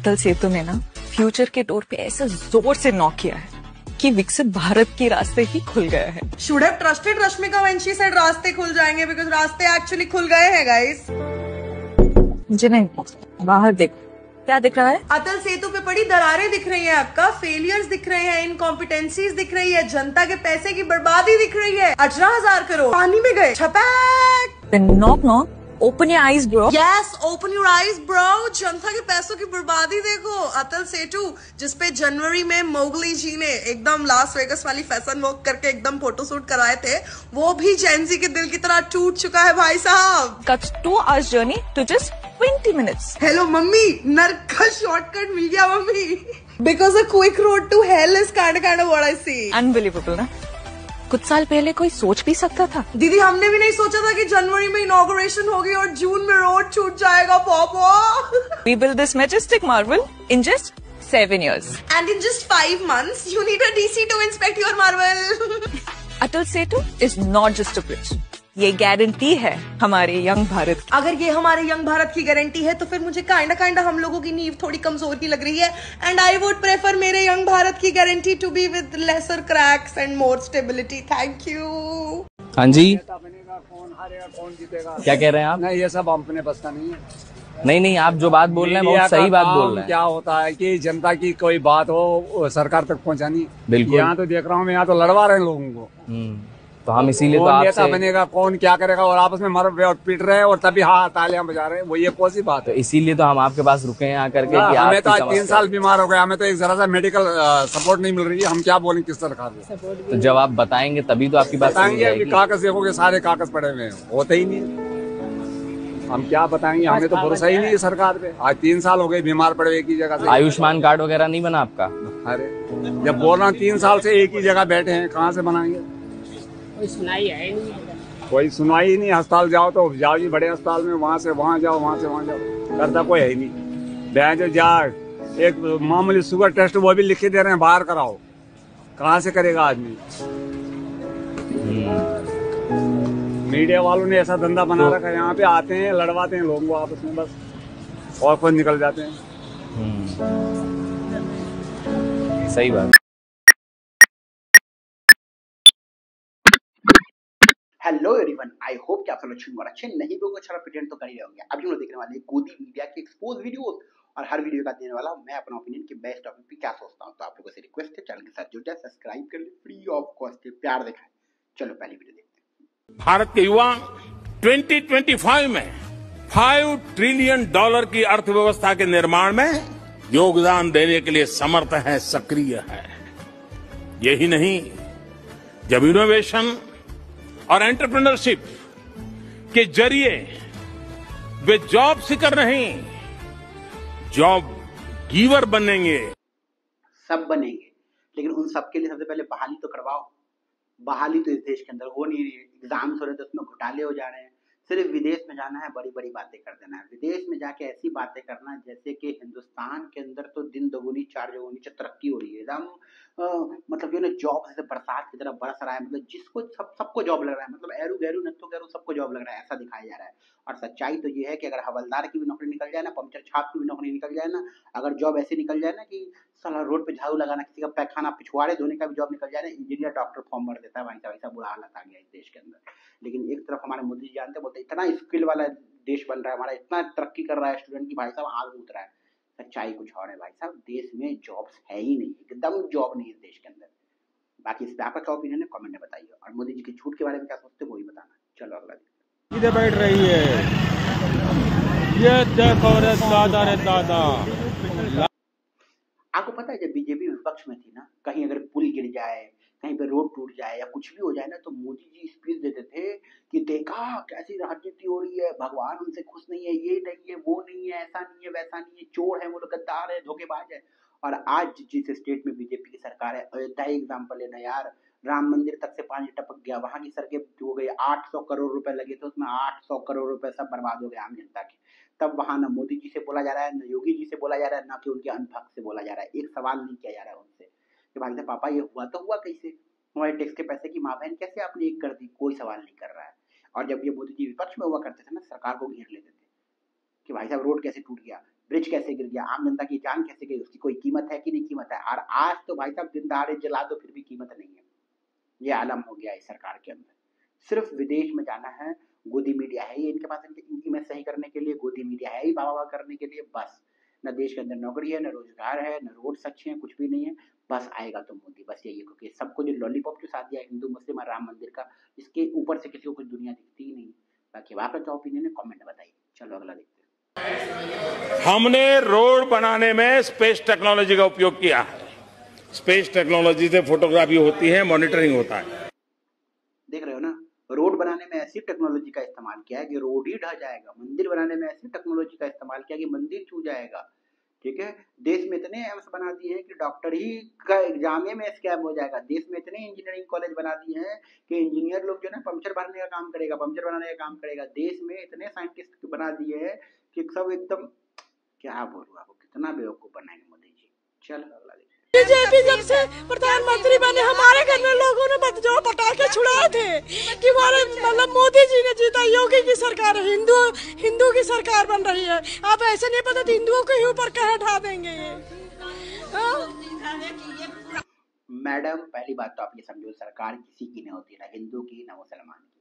अटल सेतु ने ना फ्यूचर के डोर पे ऐसा जोर से नॉक किया है कि विकसित भारत के रास्ते ही खुल गया है। Should have trusted Rashmika when she said रास्ते खुल जाएंगे because रास्ते actually खुल गए हैं guys। मुझे नहीं, बाहर देखो क्या दिख रहा है। अटल सेतु पे बड़ी दरारें दिख रही हैं, आपका फेलियर्स दिख रहे हैं, इनकॉम्पिटेंसीज दिख रही है, जनता के पैसे की बर्बादी दिख रही है। 18,000 करोड़ पानी में गए। छपैक। Knock knock, open your eyes bro. Yes, open your eyes bro. जनता के पैसों की बर्बादी देखो। अटल सेतु जिसपे जनवरी में मोगली जी ने एकदम लास वेगस वाली फैशन वॉक करके एकदम फोटोशूट कराए थे, वो भी जेनजी के दिल की तरह टूट चुका है भाई साहब। Cuts 2 hours journey to just 20 minutes. Hello mummy, नर्क का शॉर्टकट मिल गया mummy. Because a quick road to hell is kind of what I see. Unbelievable ना? कुछ साल पहले कोई सोच भी सकता था? दीदी हमने भी नहीं सोचा था कि जनवरी में इनॉग्रेशन होगी और जून में रोड छूट जाएगा पापा। We built this majestic marvel in just 7 years. And in just 5 months, you need a DC to inspect your marvel. Atal Setu is not just a bridge. ये गारंटी है हमारे यंग भारत। अगर ये हमारे यंग भारत की गारंटी है तो फिर मुझे काइंडा हम लोगों की नींव थोड़ी कमजोर की लग रही है। एंड आई वुड प्रेफर मेरे यंग भारत की guarantee to be with lesser cracks and more stability. Thank you. हाँ जी, बनेगा कौन हारेगा कौन जीतेगा, क्या कह रहे हैं आप? नहीं ये सब अपने बस का नहीं है। नहीं, आप जो बात बोल रहे हैं बहुत सही बात बोल रहे हैं। क्या होता है कि जनता की कोई बात हो सरकार तक पहुंचानी। बिल्कुल। यहाँ तो देख रहा हूँ मैं, यहाँ तो लड़वा रहे हैं लोगों को। तो हम इसीलिए तो कौन आपसे नेता बनेगा कौन क्या करेगा, और आपस में मर रहे और पीट रहे हैं और तभी हाँ तालियां बजा रहे हैं। वो ये कौन सी बात तो है? इसीलिए तो हम आपके पास रुके हैं आकर के कि हमें तो आज आपकी 3 साल बीमार हो गए, हमें तो एक जरा सा मेडिकल सपोर्ट नहीं मिल रही है। हम क्या बोलें किस सरकार को? तो जब आप बताएंगे तभी तो आपकी बात समझ बताएंगे। अभी आएगी। कागज देखोगे सारे कागज पड़े हुए हैं, होते ही नहीं। हम क्या बताएंगे, हमें तो भरोसा ही नहीं है सरकार पे। आज 3 साल हो गए बीमार पड़े एक ही जगह से। आयुष्मान कार्ड वगैरह नहीं बना आपका? अरे जब बोल रहा हूँ 3 साल से एक ही जगह बैठे हैं, कहाँ से बनाएंगे? कोई सुनाई है नहीं। कोई सुनवाई ही नहीं। अस्पताल जाओ तो जाओ जी बड़े अस्पताल में, वहाँ से वहाँ जाओ, वहाँ से वहाँ जाओ, करता कोई है ही नहीं। बैंक जो जा एक मामूली शुगर टेस्ट वो भी लिख के दे रहे हैं बाहर कराओ, कहाँ से करेगा आदमी? मीडिया वालों ने ऐसा धंधा बना रखा है, यहाँ पे आते हैं लड़वाते हैं लोगों को आपस में बस, और खुद निकल जाते हैं। सही बात। हेलो एवरीवन, आई होप कि आप सब अच्छे नहीं भी अच्छा प्रेजेंट तो कर ही होंगे। अभी हम लोग देखने वाले गोदी मीडिया के एक्सपोज वीडियोस, और हर वीडियो का देने वाला मैं अपना ओपिनियन कि बेस्ट टॉपिक पे क्या सोचता हूँ। तो आप लोगों से रिक्वेस्ट है चैनल के साथ जुड़ जाए, सब्सक्राइब कर ले, फ्री ऑफ कॉस्ट प्यार दिखाए। चलो पहली वीडियो देखते हैं। भारत के युवा 2025 में $5 ट्रिलियन की अर्थव्यवस्था के निर्माण में योगदान देने के लिए समर्थ है, सक्रिय है। यही नहीं, जब इनोवेशन और एंटरप्रेन्योरशिप के जरिए वे जॉब सीकर नहीं, जॉब गिवर बनेंगे। सब बनेंगे, लेकिन उन सब के लिए सबसे पहले बहाली तो करवाओ। बहाली तो इस देश के अंदर हो नहीं रही है। एग्जाम्स हो रहे तो उसमें घोटाले हो जा रहे हैं। सिर्फ विदेश में जाना है, बड़ी बड़ी बातें कर देना है। विदेश में जाके ऐसी बातें करना है जैसे कि हिंदुस्तान के अंदर तो दिन दोगुनी चार चौगुनी तरक्की हो रही है एकदम। मतलब जो ना जॉब जैसे बरसात की तरह बरस रहा है, मतलब जिसको सबको जॉब लग रहा है, मतलब एरू गैरू नत्थो गैरू सबको जॉब लग रहा है, ऐसा दिखाया जा रहा है। और सच्चाई तो ये है कि अगर हवलदार की भी नौकरी निकल जाए ना, पंचर छाप की भी नौकरी निकल जाए ना, अगर जॉब ऐसे निकल जाए ना कि साला रोड पे झाड़ू लगाना, किसी का पैखाना पिछवाड़े धोने का भी जॉब निकल जाए ना, इंजीनियर डॉक्टर फॉर्म भर देता है भाई साहब। ऐसा बुरा हालत आ गया इस देश के अंदर। लेकिन एक तरफ हमारे मोदी जी जानते बोलते इतना स्किल वाला देश बन रहा है हमारा, इतना तरक्की कर रहा है स्टूडेंट की भाई साहब आग उठ रहा है। सच्चाई कुछ और है भाई साहब, देश में जॉब्स है ही नहीं, एकदम जॉब नहीं है देश के अंदर। बाकी इस पे आपका क्या ओपिनियन है कमेंट में बताइए, और मोदी जी की छूट के बारे में क्या सोचते हैं वो ही बताना। चलो अगला दिन इधर बैठ रही है, ये देखो रे दादा रे दादा। आपको पता है जब बीजेपी विपक्ष में थी ना, कहीं अगर पुल गिर जाए, कहीं पे रोड टूट जाए या कुछ भी हो जाए ना, तो मोदी जी स्पीच देते थे कि देखा कैसी राजनीति हो रही है, भगवान उनसे खुश नहीं है, ये नहीं है, वो नहीं है, ऐसा नहीं है, वैसा नहीं है, चोर है वो लोग, गद्दार है, धोखेबाज है। और आज जिस स्टेट में बीजेपी की सरकार है, अयोध्या एग्जाम्पल लेना यार, राम मंदिर तक से पानी टपक गया, वहां की सड़कें हो गई, 800 करोड़ रुपए लगे थे उसमें, 800 करोड़ रुपए सब बर्बाद हो गए आम जनता के। तब वहां न मोदी जी से बोला जा रहा है, न योगी जी से बोला जा रहा है, न कि उनके अनभक्त से बोला जा रहा है। एक सवाल नहीं किया जा रहा है उनसे कि भाई साहब पापा ये हुआ तो हुआ कैसे, हमारे टैक्स के पैसे की माँ बहन कैसे आपने एक कर दी, कोई सवाल नहीं कर रहा है। और जब ये मोदी जी विपक्ष में हुआ करते थे ना, सरकार को घेर लेते थे कि भाई साहब रोड कैसे टूट गया, ब्रिज कैसे गिर गया, आम जनता की जान कैसे गई, उसकी कोई कीमत है कि नहीं कीमत है। और आज तो भाई साहब दिन दहाड़े जला दो फिर भी कीमत नहीं है। ये आलम हो गया इस सरकार के अंदर। सिर्फ विदेश में जाना है, गोदी मीडिया है ये इनके पास, इनकी इमेज सही करने के लिए गोदी मीडिया है ही वाह करने के लिए। बस न देश के अंदर नौकरी है, न रोजगार है, न रोड अच्छे हैं, कुछ भी नहीं है। बस आएगा तो मोदी, बस यही है। क्योंकि सबको जो लॉलीपॉप जो साथ दिया हिंदू मुस्लिम और राम मंदिर का, इसके ऊपर से किसी को कुछ दुनिया दिखती ही नहीं। बाकी आपका क्या ओपिनियन है कमेंट में बताइए। चलो अगला देखते हैं। हमने रोड बनाने में स्पेस टेक्नोलॉजी का उपयोग किया है। स्पेस टेक्नोलॉजी से फोटोग्राफी होती है, मॉनिटरिंग होता है। देख रहे हो ना, रोड बनाने में ऐसी टेक्नोलॉजी का इस्तेमाल किया है कि रोड ही ढह जाएगा। मंदिर बनाने में ऐसी टेक्नोलॉजी का इस्तेमाल किया कि मंदिर छू जाएगा। ठीक है, देश में इतने एम्स बना दिए हैं कि डॉक्टर ही का एग्जाम में स्कैम हो जाएगा। देश में इतने इंजीनियरिंग कॉलेज बना दिए हैं कि इंजीनियर लोग जो है ना पंक्चर भरने का काम करेगा, पंक्चर बनाने का काम करेगा। देश में इतने साइंटिस्ट बना दिए हैं कि सब एकदम, क्या बोलूं आपको, कितना बेवकूफ बनाएंगे मोदी जी। चलो अगला देखिए। बीजेपी जब से प्रधानमंत्री बने हमारे घर में लोगों ने जो पटाखे छुड़ाए थे कि हमारे मतलब मोदी जी ने जीता, योगी की सरकार, हिंदू की सरकार बन रही है। आप ऐसे नहीं पता हिंदुओं के ही ऊपर कह ढा देंगे ये। मैडम पहली बात तो आप ये समझो, सरकार किसी की नहीं होती, ना हिंदू की ना मुसलमान की।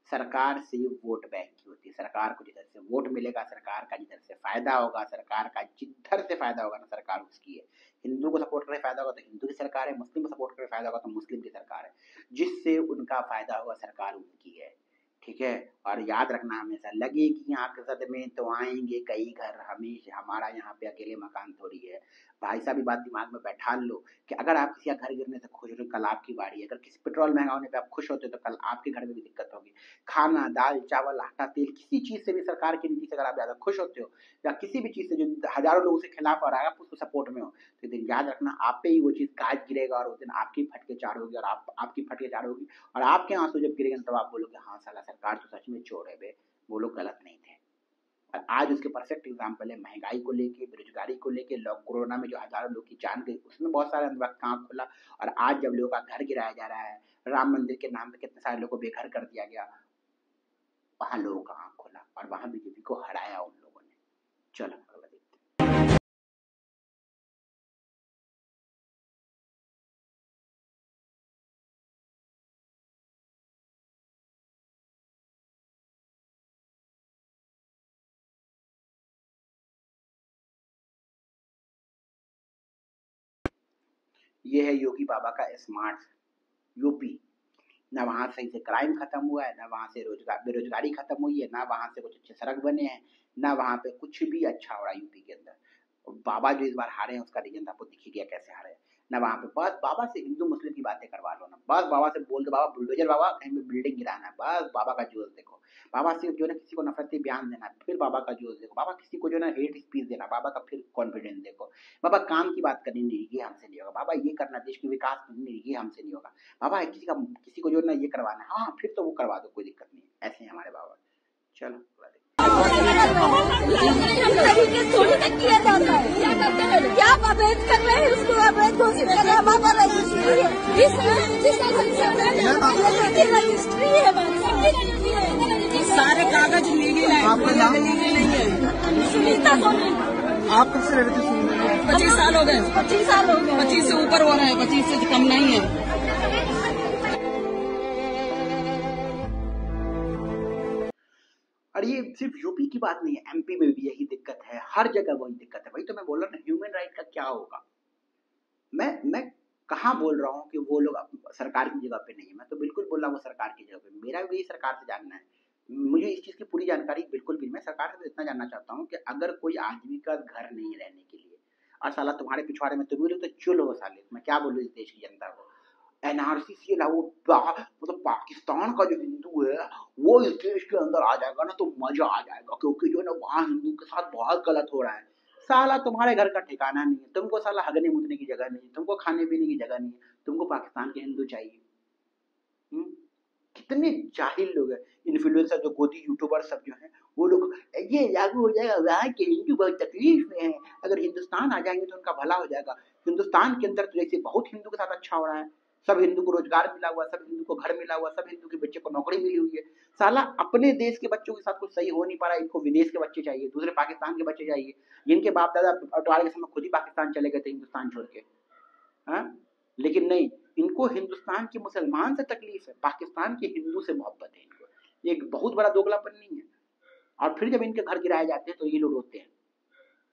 सरकार सिर्फ वोट बैंक की होती है। सरकार को जिधर से वोट मिलेगा, सरकार का जिधर से फायदा होगा, सरकार का जिधर से फायदा होगा ना, सरकार उसकी है। हिंदू को सपोर्ट करके फायदा होगा तो हिंदू की सरकार है, मुस्लिम को सपोर्ट करके फायदा होगा तो मुस्लिम की सरकार है। जिससे उनका फायदा होगा सरकार उनकी है। ठीक है, और याद रखना हमेशा, लगे कि आकसद में तो आएंगे कई घर, हमेशा हमारा यहाँ पे अकेले मकान थोड़ी है। भाई साहब ये बात दिमाग में बैठा लो कि अगर आप किसी का घर गिरने से खुश हो, कल आपकी बारी है। अगर किसी पेट्रोल महंगा होने पे आप खुश होते हो तो कल आपके घर में भी दिक्कत होगी। खाना, दाल, चावल, आटा, तेल, किसी चीज से भी सरकार की नीति से अगर आप ज्यादा खुश होते हो या किसी भी चीज से जो हजारों लोगों से खिलाफ और आप उसको सपोर्ट में हो, तो दिन याद रखना आप पे ही वो चीज काज गिरेगा और उस दिन आपकी फटके चार होगी और आपकी फटके चार होगी और आपके आंसू जब गिरेंगे तब आप बोलोगे हाँ साला सरकार तो सच में चोर है बे, वो लोग गलत नहीं थे। और आज उसके परफेक्ट एग्जाम्पल है महंगाई को लेके, बेरोजगारी को लेके, कोरोना में जो हजारों लोग की जान गई उसमें बहुत सारे वक्त काम खुला। और आज जब लोगों का घर गिराया जा रहा है, राम मंदिर के नाम पे कितने सारे लोगों को बेघर कर दिया गया, वहां लोगों का आंख खुला और वहां बीजेपी को हराया उन लोगों ने। चलो अगला देखते हैं। ये है योगी बाबा का स्मार्ट यूपी। ना वहां सही से क्राइम खत्म हुआ है, ना वहां से बेरोजगारी खत्म हुई है, ना वहां से कुछ अच्छे सड़क बने हैं, ना वहां पे कुछ भी अच्छा हो रहा है यूपी के अंदर। बाबा जो इस बार हारे हैं उसका रीजन आपको दिख ही गया कैसे हारे। ना वहां पे बस बाबा से हिंदू मुस्लिम की बातें करवा लो ना, बस बाबा से बोल दो बाबा बुलडोजर बाबा कहीं पे बिल्डिंग गिराना है, बस बाबा का जोश देखो। बाबा से जो है किसी को नफरती बयान देना, फिर बाबा का जोश देखो। बाबा किसी को जो है हेट स्पीच देना, बाबा का फिर कॉन्फिडेंस देखो। बाबा काम की बात करनी नहीं, ये हमसे नहीं होगा। बाबा ये करना, देश के विकास नहीं, ये हमसे नहीं होगा। बाबा किसी को जो है ना ये करवाना, हाँ फिर तो वो करवा दो, कोई दिक्कत नहीं। ऐसे हैं हमारे बाबा। चलो थोड़ी तक किया जाता है, क्या अवैध कर रहे हैं उसको अवैध घोषित कर रहे हैं। बाबा रजिस्ट्री है, रजिस्ट्री है, सारे कागज लीगल है, आपका नाम लीगल नहीं है। सुनीता सोनी, आप कब से रहते थे? 25 साल हो गए। 25 साल हो गए, 25 से ऊपर हो रहा है, 25 से कम नहीं है। और ये सिर्फ यूपी की बात नहीं है, एमपी में भी यही दिक्कत है, हर जगह वही दिक्कत है। भाई तो मैं बोल रहा हूँ ना, ह्यूमन राइट का क्या होगा। मैं कहाँ बोल रहा हूँ कि वो लोग सरकार की जगह पे नहीं है, मैं तो बिल्कुल बोल रहा हूँ वो सरकार की जगह पे। मेरा भी यही सरकार से जानना है, मुझे इस चीज की पूरी जानकारी बिल्कुल भी। मैं सरकार से तो इतना जानना चाहता हूँ कि अगर कोई आदमी का घर नहीं रहने के लिए, और साला तुम्हारे पिछवाड़े में तुम्हें तो चुल हो साले, मैं क्या बोलूँ इस देश की जनता को। एनआरसी से मतलब पाकिस्तान का जो हिंदू है वो इस देश के अंदर आ जाएगा ना तो मजा आ जाएगा, क्योंकि जो है ना वहाँ हिंदू के साथ बहुत गलत हो रहा है। साला तुम्हारे घर का ठिकाना नहीं है, तुमको साला हगने मुतने की जगह नहीं है, तुमको खाने पीने की जगह नहीं है, तुमको पाकिस्तान के हिंदू चाहिए। कितने जाहिल लोग हैं, इन्फ्लुएंसर जो गोदी यूट्यूबर सब जो हैं वो लोग, ये लागू हो जाएगा, वहाँ के हिंदू बहुत तकलीफ में है, अगर हिंदुस्तान आ जाएंगे तो उनका भला हो जाएगा। हिंदुस्तान के अंदर तो जैसे बहुत हिंदू के साथ अच्छा हो रहा है, सब हिंदू को रोजगार मिला हुआ, सब हिंदू को घर मिला हुआ, सब हिंदू के बच्चे को नौकरी मिली हुई है। साला अपने देश के बच्चों के साथ कुछ सही हो नहीं पा रहा, इनको विदेश के बच्चे चाहिए, दूसरे पाकिस्तान के बच्चे चाहिए, जिनके बाप दादा बंटवारे के समय खुद ही पाकिस्तान चले गए थे हिंदुस्तान छोड़ के। हाँ, लेकिन नहीं, इनको हिंदुस्तान के मुसलमान से तकलीफ है, पाकिस्तान के हिंदू से मोहब्बत है इनको। ये एक बहुत बड़ा दोगलापन नहीं है। और फिर जब इनके घर गिराए जाते हैं तो ये लोग रोते हैं।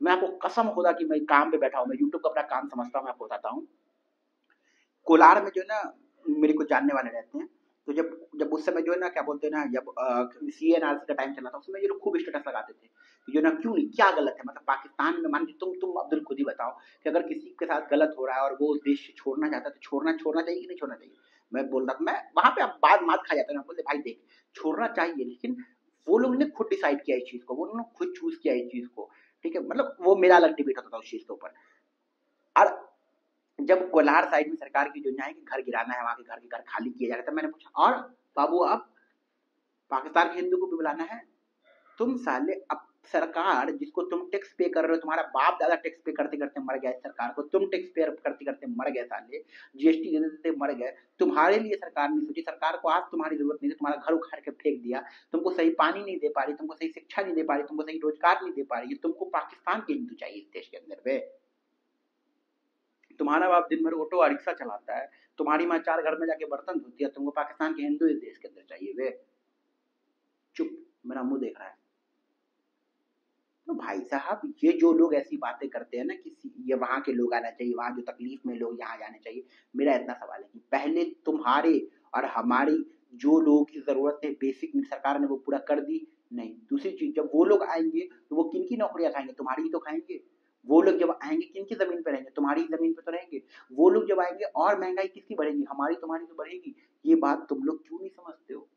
मैं आपको कसम खुदा कि मैं काम पे बैठा हूँ, मैं यूट्यूब का अपना काम समझता हूँ, मैं आपको बताता हूँ। कोलार में जो है ना, मेरे को जानने वाले रहते हैं, तो जब उस समय जो है ना, क्या बोलते हैं ना, जब CNRC का टाइम चला था, उसमें ये लोग खूब स्टेटस लगाते थे कि जो ना क्यों नहीं, क्या गलत है, मतलब पाकिस्तान में मान ली तुम अब्दुल खुद ही बताओ कि अगर किसी के साथ गलत हो रहा है और वो उस देश से छोड़ना चाहता है तो छोड़ना चाहिए कि नहीं छोड़ना चाहिए। मैं बोल रहा था, मैं वहां पे बाद मात खा जाता है, बोलते भाई देख छोड़ना चाहिए, लेकिन वो लोग ने खुद डिसाइड किया इस चीज को, वो लोगों ने खुद चूज किया इस चीज को, ठीक है। मतलब वो मेरा अलग डिबेट होता था उस चीज के ऊपर। और जब कोलार साइड में सरकार की योजना है कि घर गिराना है, वहां के घर खाली किए जा रहे थे, मैंने पूछा और बाबू अब पाकिस्तान के हिंदू को भी बुलाना है? तुम साले, अब सरकार जिसको तुम टैक्स पे कर रहे हो, तुम्हारा बाप दादा टैक्स पे करते करते मर गया, सरकार को तुम टैक्स पे करते करते मर गए, साले GST देते देते मर गए, तुम्हारे लिए सरकार नहीं सोची, सरकार को आज तुम्हारी जरूरत नहीं है, तुम्हारा घर उखाड़ के फेंक दिया, तुमको सही पानी नहीं दे पा रही, तुमको सही शिक्षा नहीं दे पा रही, तुमको सही रोजगार नहीं दे पा रही, तुमको पाकिस्तान के हिंदू चाहिए इस देश के अंदर पे। तुम्हारा बाप दिन भर ऑटो और रिक्शा चलाता है, तुम्हारी माँ 4 घर में जाके बर्तन धोती है, तुमको पाकिस्तान के हिंदू इस देश के अंदर चाहिए वे। चुप, मेरा मुंह देख रहा है। तो भाई साहब, ये जो लोग ऐसी बातें करते हैं ना कि ये वहां के लोग आना चाहिए, वहां जो तकलीफ में लोग यहाँ जाने चाहिए, मेरा इतना सवाल है कि पहले तुम्हारे और हमारी जो लोगों की जरूरत है बेसिक सरकार ने वो पूरा कर दी नहीं। दूसरी चीज, जब वो लोग आएंगे तो वो किन की नौकरियां खाएंगे? तुम्हारी ही तो खाएंगे। वो लोग जब आएंगे किन की जमीन पे रहेंगे? तुम्हारी जमीन पे तो रहेंगे। वो लोग जब आएंगे और महंगाई किसकी बढ़ेगी? हमारी, तुम्हारी तो बढ़ेगी। ये बात तुम लोग क्यों नहीं समझते हो?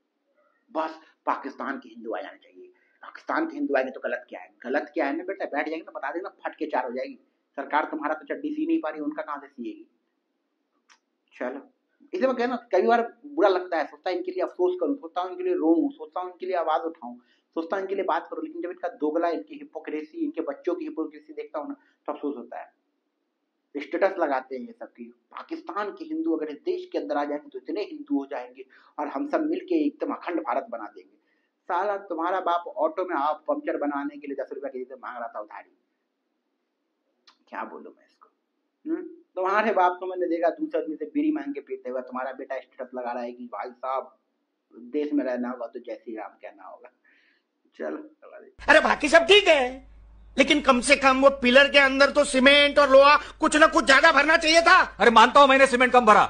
बस पाकिस्तान के हिंदू आ जाने चाहिए, पाकिस्तान के हिंदू आएंगे तो गलत क्या है? गलत क्या है ना बेटा, बैठ जाएंगे तो बता देना, फट के 4 हो जाएगी। सरकार तुम्हारा तो चड्डी सी नहीं पा रही, उनका कहां से सिएगी? चलो, इसलिए मैं कहना, कई बार बुरा लगता है, सोचता है इनके लिए अफसोस करूं, सोचता हूँ इनके लिए रोऊं, सोचता हूँ इनके लिए आवाज उठाऊं, सोचता हूँ इनके लिए बात करूं, लेकिन जब इनका दोगला, इनकी हिपोक्रेसी, इनके बच्चों की हिपोक्रेसी देखता हूँ ना तो अफसोस होता है। स्टेटस लगाते हैं ये सब की पाकिस्तान के हिंदू अगर इस देश के अंदर आ जाएंगे तो इतने हिंदू हो जाएंगे और हम सब मिलके एकदम अखंड भारत बना देंगे। साला तुम्हारा बाप ऑटो में आप पंक्चर बनाने के लिए 10 रुपया के मांग रहा था उधारी। क्या बोलूं मैं इसको? तुम्हारे बाप को मैंने देखा दूसरे आदमी से बीड़ी मांग के पीते हुए, तुम्हारा बेटा स्टेटस लगा रहा है कि भाई साहब देश में रहना होगा तो जय श्री राम कहना होगा। चलो, अरे बाकी सब ठीक है, लेकिन कम से कम वो पिलर के अंदर तो सीमेंट और लोहा कुछ ना कुछ ज्यादा भरना चाहिए था। अरे मानता हूं मैंने सीमेंट कम भरा,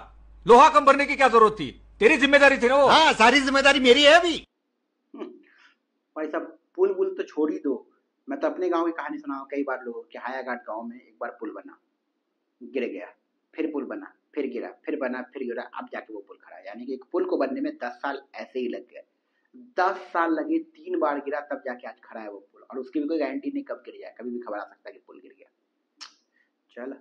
लोहा कम भरने की क्या जरूरत थी? तेरी जिम्मेदारी थी ना वो। हाँ, सारी जिम्मेदारी मेरी है अभी। भाई साहब, पुल तो छोड़ ही दो। मैं तो अपने गांव की कहानी सुनाऊं कई बार लोगों की। हायाघाट गांव में एक बार पुल बना, गिर गया, फिर पुल बना, फिर गिरा, फिर बना, फिर गिरा, अब जाके वो पुल खड़ा है। यानी कि एक पुल को बनने में 10 साल ऐसे ही लग गए। 10 साल लगे, 3 बार गिरा, तब जाके आज खड़ा है वो पुल। और उसकी भी कोई गारंटी नहीं कब गिर जाए, कभी भी खबर आ सकता है कि पुल गिर गया। चल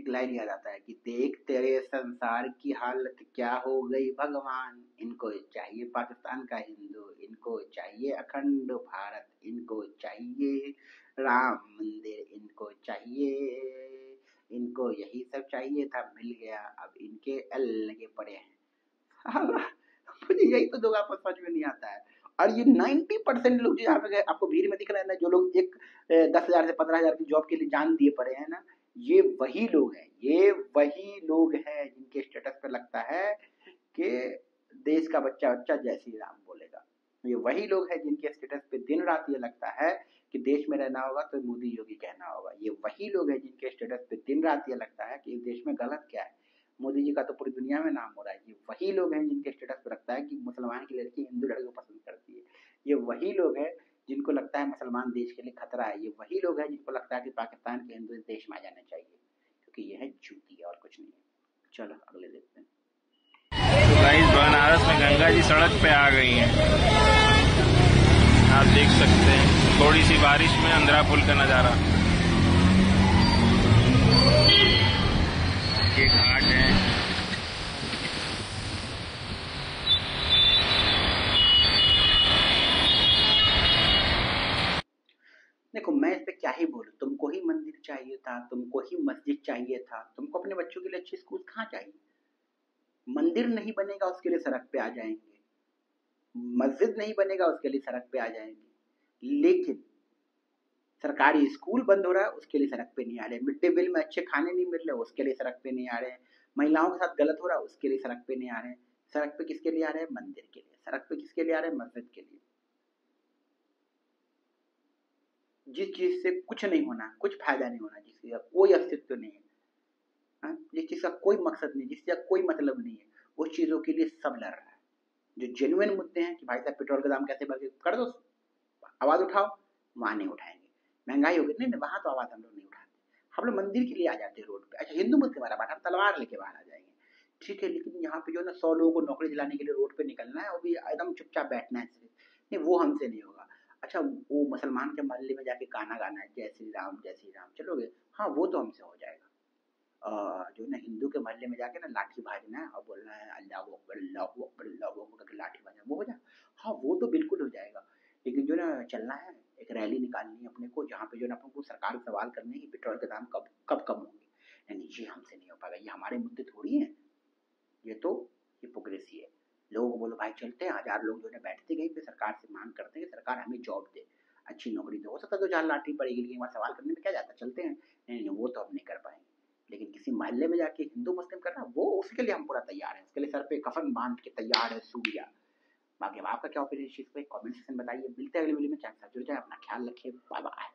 लाइन याद आता है कि देख तेरे संसार की हालत क्या हो गई भगवान, इनको चाहिए पाकिस्तान का हिंदू, इनको चाहिए अखंड भारत, इनको चाहिए राम मंदिर, इनको चाहिए, इनको यही सब चाहिए था, मिल गया, अब इनके एल लगे पड़े हैं। मुझे यही तो दोगा समझ में नहीं आता है। और ये 90% लोग जो यहाँ पे आपको भीड़ में दिख रहे हैं ना, जो लोग एक 10,000 से 15,000 की जॉब के लिए जान दिए पड़े हैं ना, ये वही लोग हैं, ये वही लोग हैं जिनके स्टेटस पे लगता है कि देश का बच्चा जय श्री राम बोलेगा। ये वही लोग हैं जिनके स्टेटस पे दिन रात ये लगता है कि देश में रहना होगा तो मोदी योगी कहना होगा। ये वही लोग हैं जिनके स्टेटस पे दिन रात ये लगता है कि इस देश में गलत क्या है, मोदी जी का तो पूरी दुनिया में नाम हो रहा है। ये वही लोग हैं जिनके स्टेटस पे लगता है कि मुसलमान की लड़की हिंदू लड़के को पसंद करती है। ये वही लोग हैं जिनको लगता है मुसलमान देश के लिए खतरा है, ये वही लोग हैं जिनको लगता है कि पाकिस्तान के हिंदू इस देश में आ जाने चाहिए, क्योंकि ये है चूती और कुछ नहीं है। चलो अगले देखते हैं। तो गाइस बनारस में गंगा जी सड़क पे आ गई हैं, आप देख सकते हैं थोड़ी सी बारिश में अंधरा पुल का नजारा। ये घाट है, देखो मैं इस पे क्या ही बोलूं, तुमको ही मंदिर चाहिए था, तुमको ही मस्जिद चाहिए था, तुमको अपने बच्चों के लिए अच्छी स्कूल कहाँ चाहिए? मंदिर नहीं बनेगा उसके लिए सड़क पे आ जाएंगे, मस्जिद नहीं बनेगा उसके लिए सड़क पे आ जाएंगे, लेकिन सरकारी स्कूल बंद हो रहा है उसके लिए सड़क पे नहीं आ रहे, मिड डे मील में अच्छे खाने नहीं मिल रहे उसके लिए सड़क पे नहीं आ रहे, महिलाओं के साथ गलत हो रहा है उसके लिए सड़क पे नहीं आ रहे। सड़क पे किसके लिए आ रहे हैं? मंदिर के लिए। सड़क पे किसके लिए आ रहे हैं? मस्जिद के लिए। जिस चीज से कुछ नहीं होना, कुछ फायदा नहीं होना, जिसकी का कोई अस्तित्व नहीं है, जिस चीज का कोई मकसद नहीं, जिसका कोई मतलब नहीं है, उस चीजों के लिए सब लड़ रहा है। जो जेन्युइन मुद्दे हैं कि भाई साहब पेट्रोल का दाम कैसे बढ़ गया, कर दो, आवाज उठाओ, वहां नहीं उठाएंगे। महंगाई हो गई, नहीं वहां तो आवाज हम लोग नहीं उठाते, हम लोग मंदिर के लिए आ जाते हैं रोड पे। अच्छा हिंदू मुस्लिम वाला बात, हम तलवार लेके बाहर आ जाएंगे, ठीक है, लेकिन यहाँ पे जो ना 100 लोगों को नौकरी दिलाने के लिए रोड पे निकलना है और भी एकदम चुपचाप बैठना है, नहीं वो हमसे नहीं होगा। अच्छा वो मुसलमान के मोहल्ले में जाके गाना गाना है जय श्री राम चलोगे? हाँ वो तो हमसे हो जाएगा। जो ना हिंदू के मोहल्ले में जाके ना लाठी भाजना है और बोलना है अल्लाह अकबर अल्लाह अकबर अल्लाह अकबर करके लाठी भाजना, वो हो जाए, हाँ वो तो बिल्कुल हो जाएगा। लेकिन जो ना चलना है, एक रैली निकालनी है अपने को, जहाँ पे जो ना अपन को सरकार से सवाल करने की पेट्रोल के दाम कब कम होंगे, यानी ये हमसे नहीं हो पाएगा, ये हमारे मुद्दे थोड़ी हैं, ये तो हिपोक्रेसी है। लोगों को बोलो भाई चलते हैं, 1000 लोग जो है बैठते गए पे सरकार से मांग करते हैं कि सरकार हमें जॉब दे, अच्छी नौकरी दे, हो सकता है 2-4 लाठी पड़ेगी, लेकिन वहाँ सवाल करने में क्या जाता है, चलते हैं, नहीं वो तो हम नहीं कर पाएंगे। लेकिन किसी मोहल्ले में जाके हिंदू मुस्लिम करना, वो उसके लिए हम पूरा तैयार हैं, उसके लिए सर पे कफन बांध के तैयार है सूर्या। बाकी आपका क्या ओपिनियन इस चीज़ पे कमेंट सेक्शन में बताइए। मिलते हैं अगली वीडियो में, चैनल से जुड़ जाए, अपना ख्याल रखिए, बाय बाय।